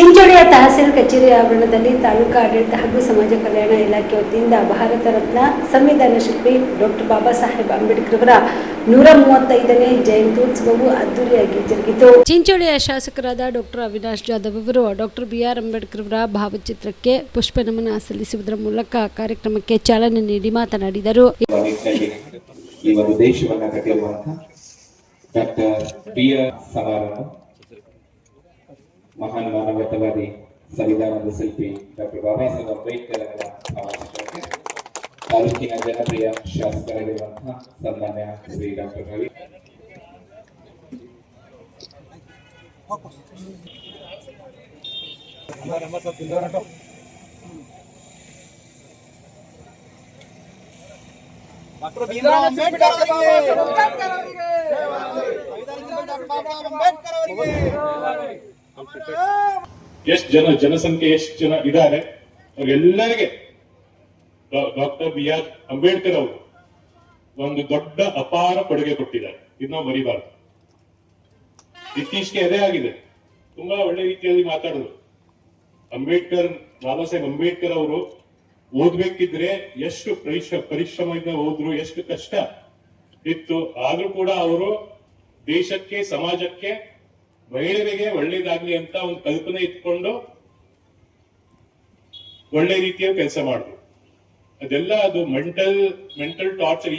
ಚಿಂಚೋಳಿಯ ತಹಸೀಲ್ ಕಚೇರಿ ಆವರಣದಲ್ಲಿ ತಾಲೂಕಾ ಆಡಳಿತ ಹಾಗೂ ಸಮಾಜ ಕಲ್ಯಾಣ ಇಲಾಖೆ ವತಿಯಿಂದ ಭಾರತ ರತ್ನ ಸಂವಿಧಾನ ಶಿಲ್ಪಿ ಡಾಕ್ಟರ್ ಬಾಬಾ ಸಾಹೇಬ್ ಅಂಬೇಡ್ಕರ್ ಅವರ 135ನೇ ಜಯಂತ್ಯೋತ್ಸವವು ಅದ್ದೂರಿಯಾಗಿ ಜರುಗಿತು. ಚಿಂಚೋಳಿಯ ಶಾಸಕರಾದ ಡಾಕ್ಟರ್ ಅವಿನಾಶ್ ಜಾಧವ್ ಅವರು ಡಾಕ್ಟರ್ ಬಿಆರ್ ಅಂಬೇಡ್ಕರ್ ಅವರ ಭಾವಚಿತ್ರಕ್ಕೆ ಪುಷ್ಪ ನಮನ ಸಲ್ಲಿಸುವುದರ ಮೂಲಕ ಕಾರ್ಯಕ್ರಮಕ್ಕೆ ಚಾಲನೆ ನೀಡಿ ಮಾತನಾಡಿದರು. ಈ ಒಂದು ದೇಶವನ್ನು ಕಟ್ಟಿರುವಂತಹ ಡಾಕ್ಟರ್ ಬಿಆರ್ ಸಮಾರಂಭ ಮಹಾನ್ ಮಾನವತಾವಾದಿ ಸಂವಿಧಾನದ ಶಿಲ್ಪಿ ಡಾಕ್ಟರ್ ಬಾಬಾ ಸಾಹೇಬ್ ಅಂಬೇಡ್ಕರ್ ಅವರ ಭಾವಚಿತ್ರಕ್ಕೆ ತಾಲೂಕಿನ ಜನಪ್ರಿಯ ಶಾಸಕರಾಗಿರುವಂತಹ ಸನ್ಮಾನ್ಯ ಶ್ರೀ ಡಾಕ್ಟರ್ ರವಿ ಎಷ್ಟು ಜನಸಂಖ್ಯೆ ಎಷ್ಟು ಜನ ಇದ್ದಾರೆ ಅವ್ರೆಲ್ಲರಿಗೆ ಡಾಕ್ಟರ್ ಬಿ ಆರ್ ಅಂಬೇಡ್ಕರ್ ಅವರು ಒಂದು ದೊಡ್ಡ ಅಪಾರ ಕೊಡುಗೆ ಕೊಟ್ಟಿದ್ದಾರೆ. ಇದು ನಾವು ಮರಿಬಾರ್ದು. ಇತ್ತೀಚೆಗೆ ಅದೇ ಆಗಿದೆ. ತುಂಬಾ ಒಳ್ಳೆ ರೀತಿಯಲ್ಲಿ ಮಾತಾಡಿದ್ರು. ಬಾಬಾ ಸಾಹೇಬ್ ಅಂಬೇಡ್ಕರ್ ಅವರು ಓದ್ಬೇಕಿದ್ರೆ ಎಷ್ಟು ಪರಿಶ್ರಮದಿಂದ ಓದ್ರು, ಎಷ್ಟು ಕಷ್ಟ ಇತ್ತು. ಆದ್ರೂ ಕೂಡ ಅವರು ದೇಶಕ್ಕೆ, ಸಮಾಜಕ್ಕೆ, ಮಹಿಳೆಯರಿಗೆ ಒಳ್ಳೇದಾಗ್ಲಿ ಅಂತ ಒಂದು ಕಲ್ಪನೆ ಇಟ್ಕೊಂಡು ಒಳ್ಳೆ ರೀತಿಯ ಕೆಲಸ ಮಾಡಿದ್ರು. ಅದೆಲ್ಲ ಅದು ಮೆಂಟಲ್ ಟಾರ್ಚರ್.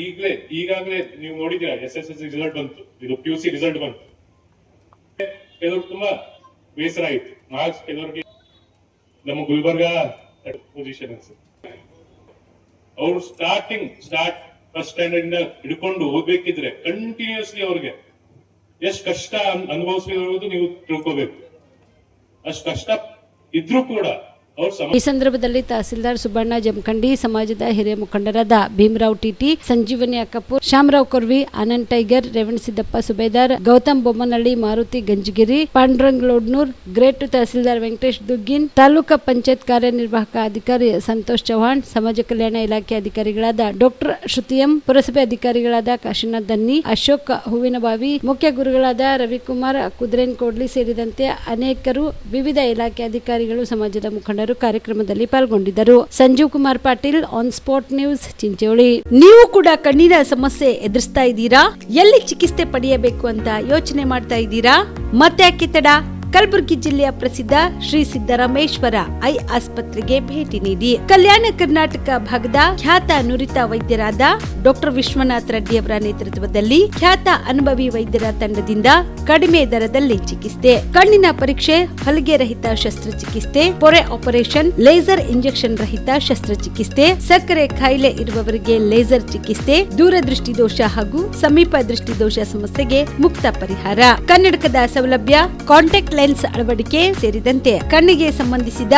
ಈಗಾಗಲೇ ನೀವು ನೋಡಿದ್ದೀರಾ, SSLC ರಿಸಲ್ಟ್ ಬಂತು, ಇದು PUC ರಿಸಲ್ಟ್ ಬಂತು. ಕೆಲವ್ರು ತುಂಬಾ ಬೇಸರ ಆಯ್ತು. ಮಾರ್ಕ್ಸ್ ಕೆಲವರಿಗೆ ನಮ್ಮ ಗುಲ್ಬರ್ಗಾ ಪೊಸಿಷನ್ ಅನ್ಸುತ್ತೆ. ಅವ್ರು ಫಸ್ಟ್ ಸ್ಟ್ಯಾಂಡರ್ಡ್ ಇಂದ ಹಿಡ್ಕೊಂಡು ಓದ್ಬೇಕಿದ್ರೆ ಕಂಟಿನ್ಯೂಸ್ಲಿ ಅವ್ರಿಗೆ ಎಷ್ಟು ಕಷ್ಟ ಅನುಭವಿಸಿರೋದು ನೀವು ತಿಳ್ಕೋಬೇಕು. ಅಷ್ಟು ಕಷ್ಟ ಇದ್ರೂ ಕೂಡ ಈ ಸಂದರ್ಭದಲ್ಲಿ ತಹಸೀಲ್ದಾರ್ ಸುಬ್ಬಣ್ಣ ಜಮಖಂಡಿ, ಸಮಾಜದ ಹಿರಿಯ ಮುಖಂಡರಾದ ಭೀಮರಾವ್ ಟಿಟಿ, ಸಂಜೀವನಿ ಅಕ್ಕಪುರ್, ಶ್ಯಾಮರಾವ್ ಕೊರ್ವಿ, ಆನಂದ್ ಟೈಗರ್, ರೇವಣಸಿದ್ದಪ್ಪ ಸುಬೇದಾರ್, ಗೌತಮ್ ಬೊಮ್ಮನಹಳ್ಳಿ, ಮಾರುತಿ ಗಂಜಗಿರಿ, ಪಾಂಡುರಂಗ್ ಲೋಡ್ನೂರ್, ಗ್ರೇಟ್ ತಹಸೀಲ್ದಾರ್ ವೆಂಕಟೇಶ್ ದುಗ್ಗಿನ್, ತಾಲೂಕಾ ಪಂಚಾಯತ್ ಕಾರ್ಯನಿರ್ವಾಹಕ ಅಧಿಕಾರಿ ಸಂತೋಷ್ ಚೌಹಾಣ್, ಸಮಾಜ ಕಲ್ಯಾಣ ಇಲಾಖೆ ಅಧಿಕಾರಿಗಳಾದ ಡಾಕ್ಟರ್ ಶ್ರುತಿಯಂ, ಪುರಸಭೆ ಅಧಿಕಾರಿಗಳಾದ ಕಾಶಿನಾಥ್ ದನ್ನಿ, ಅಶೋಕ್ ಹೂವಿನಬಾವಿ, ಮುಖ್ಯ ಗುರುಗಳಾದ ರವಿಕುಮಾರ್ ಕುದ್ರೇನ್ ಕೋಡ್ಲಿ ಸೇರಿದಂತೆ ಅನೇಕರು, ವಿವಿಧ ಇಲಾಖೆ ಅಧಿಕಾರಿಗಳು, ಸಮಾಜದ ಮುಖಂಡರು ಕಾರ್ಯಕ್ರಮದಲ್ಲಿ ಪಾಲ್ಗೊಂಡಿದ್ದರು. Sanjeev Kumar Patil, on spot news, Chincholi. ನೀವು ಕೂಡ ಕಣ್ಣಿನ ಸಮಸ್ಯೆ ಎದುರಿಸ್ತಾ ಇದ್ದೀರಾ? ಎಲ್ಲಿ ಚಿಕಿತ್ಸೆ ಪಡೆಯಬೇಕು ಅಂತ ಯೋಚನೆ ಮಾಡ್ತಾ ಇದ್ದೀರಾ? ಮತ್ತೆ ಯಾಕೆ ತಡ? ಕಲಬುರಗಿ ಜಿಲ್ಲೆಯ ಪ್ರಸಿದ್ಧ ಶ್ರೀ ಸಿದ್ದರಾಮೇಶ್ವರ ಐ ಆಸ್ಪತ್ರೆಗೆ ಭೇಟಿ ನೀಡಿ ಕಲ್ಯಾಣ ಕರ್ನಾಟಕ ಭಾಗದ ಖ್ಯಾತ ನುರಿತ ವೈದ್ಯರಾದ ಡಾಕ್ಟರ್ ವಿಶ್ವನಾಥ್ ರೆಡ್ಡಿ ಅವರ ನೇತೃತ್ವದಲ್ಲಿ ಖ್ಯಾತ ಅನುಭವಿ ವೈದ್ಯರ ತಂಡದಿಂದ ಕಡಿಮೆ ದರದಲ್ಲಿ ಚಿಕಿತ್ಸೆ, ಕಣ್ಣಿನ ಪರೀಕ್ಷೆ, ಹೊಲಿಗೆ ರಹಿತ ಶಸ್ತ್ರಚಿಕಿತ್ಸೆ, ಪೊರೆ ಆಪರೇಷನ್, ಲೇಸರ್ ಇಂಜೆಕ್ಷನ್ ರಹಿತ ಶಸ್ತ್ರಚಿಕಿತ್ಸೆ, ಸಕ್ಕರೆ ಕಾಯಿಲೆ ಇರುವವರಿಗೆ ಲೇಸರ್ ಚಿಕಿತ್ಸೆ, ದೂರದೃಷ್ಟಿ ದೋಷ ಹಾಗೂ ಸಮೀಪ ದೃಷ್ಟಿ ದೋಷ ಸಮಸ್ಯೆಗೆ ಮುಕ್ತ ಪರಿಹಾರ, ಕನ್ನಡಕದ ಸೌಲಭ್ಯ, ಕಾಂಟ್ಯಾಕ್ಟ್ ಲೆನ್ಸ್ ಅಳವಡಿಕೆ ಸೇರಿದಂತೆ ಕಣ್ಣಿಗೆ ಸಂಬಂಧಿಸಿದ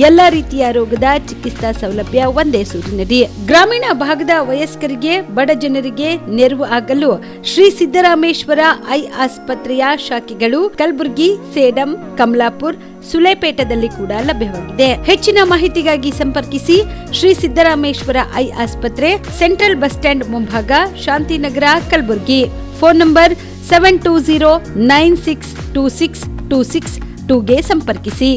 ಎಲ್ಲಾ ರೀತಿಯ ರೋಗದ ಚಿಕಿತ್ಸಾ ಸೌಲಭ್ಯ ಒಂದೇ ಸೂರಿನಡಿ. ಗ್ರಾಮೀಣ ಭಾಗದ ವಯಸ್ಕರಿಗೆ, ಬಡ ಜನರಿಗೆ ನೆರವು ಆಗಲು ಶ್ರೀ ಸಿದ್ದರಾಮೇಶ್ವರ ಐ ಆಸ್ಪತ್ರೆಯ ಶಾಖೆಗಳು ಕಲಬುರಗಿ, ಸೇಡಂ, ಕಮಲಾಪುರ್, ಸುಲೇಪೇಟದಲ್ಲಿ ಕೂಡ ಲಭ್ಯವಾಗಿದೆ. ಹೆಚ್ಚಿನ ಮಾಹಿತಿಗಾಗಿ ಸಂಪರ್ಕಿಸಿ ಶ್ರೀ ಸಿದ್ದರಾಮೇಶ್ವರ ಐ ಆಸ್ಪತ್ರೆ, ಸೆಂಟ್ರಲ್ ಬಸ್ ಸ್ಟ್ಯಾಂಡ್ ಮುಂಭಾಗ, ಶಾಂತಿನಗರ, ಕಲಬುರಗಿ. ಫೋನ್ ನಂಬರ್ 7209626262ಗೆ ಸಂಪರ್ಕಿಸಿ.